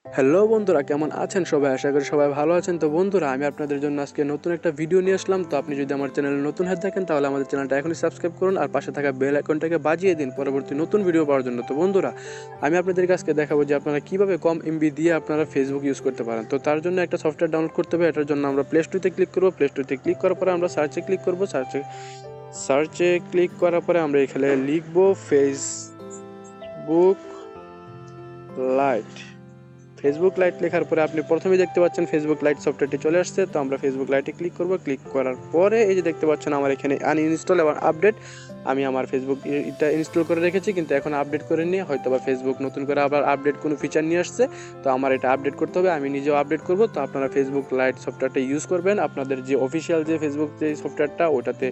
Hello বন্ধুরা, কেমন আছেন সবাই? আশা করি সবাই ভালো আছেন। তো বন্ধুরা, আমি আপনাদের জন্য আজকে নতুন একটা ভিডিও নিয়ে আসলাম। তো আপনি যদি আমার চ্যানেলে নতুন হয়ে থাকেন তাহলে আমাদের চ্যানেলটা এখনই সাবস্ক্রাইব করুন আর পাশে থাকা বেল আইকনটাকে বাজিয়ে দিন পরবর্তী নতুন ভিডিও পাওয়ার জন্য। তো বন্ধুরা, আমি আপনাদেরকে আজকে দেখাবো যে আপনারা কিভাবে কম এমবি দিয়ে আপনারা ফেসবুক ইউজ করতে পারেন। তো তার জন্য একটা সফটওয়্যার ডাউনলোড করতে হবে। এটার জন্য আমরা প্লে স্টোরে ক্লিক করব। প্লে স্টোরে ক্লিক করার পরে আমরা সার্চে ক্লিক করব। সার্চে ক্লিক করার পরে আমরা এখানে লিখব ফেসবুক লাইট। ফেসবুক লাইট লেখার পরে আপনি প্রথমেই দেখতে পাচ্ছেন ফেসবুক লাইট সফটওয়্যারটি চলে আসছে। তো আমরা ফেসবুক লাইটে ক্লিক করব। ক্লিক করার পরে এই যে দেখতে পাচ্ছেন আমার এখানে আনইনস্টল এবং আপডেট। আমি আমার ফেসবুক এটা ইনস্টল করে রেখেছি কিন্তু এখন আপডেট করে নিয়ে হয়তো বা ফেসবুক নতুন করে আবার আপডেট কোনো ফিচার নিয়ে আসছে। তো আমার এটা আপডেট করতে হবে, আমি নিজেও আপডেট করব। তো আপনারা ফেসবুক লাইট সফটওয়্যারটা ইউজ করবেন। আপনাদের যে অফিসিয়াল যে ফেসবুক যে সফটওয়্যারটা ওটাতে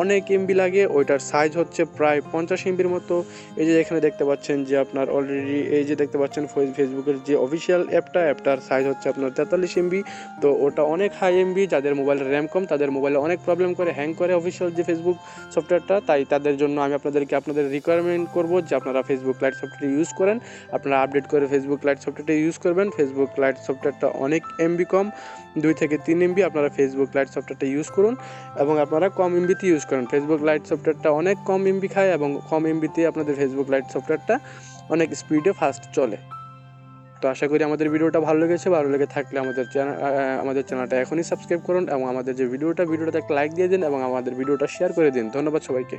অনেক এমবি লাগে, ওইটার সাইজ হচ্ছে প্রায় 50 এমবির মতো। এই যে এখানে দেখতে পাচ্ছেন যে আপনার অলরেডি এই যে দেখতে পাচ্ছেন ফেসবুকের যে অফিসিয়াল অ্যাপটার সাইজ হচ্ছে আপনার 43 এমবি। তো ওটা অনেক হাই এমবি। যাদের মোবাইলের র্যাম কম তাদের মোবাইলে অনেক প্রবলেম করে, হ্যাং করে অফিসিয়াল যে ফেসবুক সফটওয়্যারটা। তাই তাদের জন্য আমি আপনাদের রিকোয়ারমেন্ট করব যে আপনারা ফেসবুক লাইট সফটওয়্যার ইউজ করেন। আপনারা আপডেট করে ফেসবুক লাইট সফটওয়্যারটা ইউজ করবেন। ফেসবুক লাইট সফটওয়্যারটা অনেক এমবি কম, 2 থেকে 3 এমবি। আপনারা ফেসবুক লাইট সফটওয়্যারটা ইউজ করুন এবং আপনারা কম এমবিতে ইউজ করেন। ফেসবুক লাইট সফটওয়্যারটা অনেক কম এমবি খায় এবং কম এমবিতে আপনাদের ফেসবুক লাইট সফটওয়্যারটা অনেক স্পিডে ফাস্ট চলে। তো আশা করি আমাদের ভিডিওটা ভালো লেগেছে। ভালো লেগে থাকলে আমাদের চ্যানেলটা এখনই সাবস্ক্রাইব করুন এবং আমাদের যে ভিডিওটাতে একটা লাইক দিয়ে দিন এবং আমাদের ভিডিওটা শেয়ার করে দিন। ধন্যবাদ সবাইকে।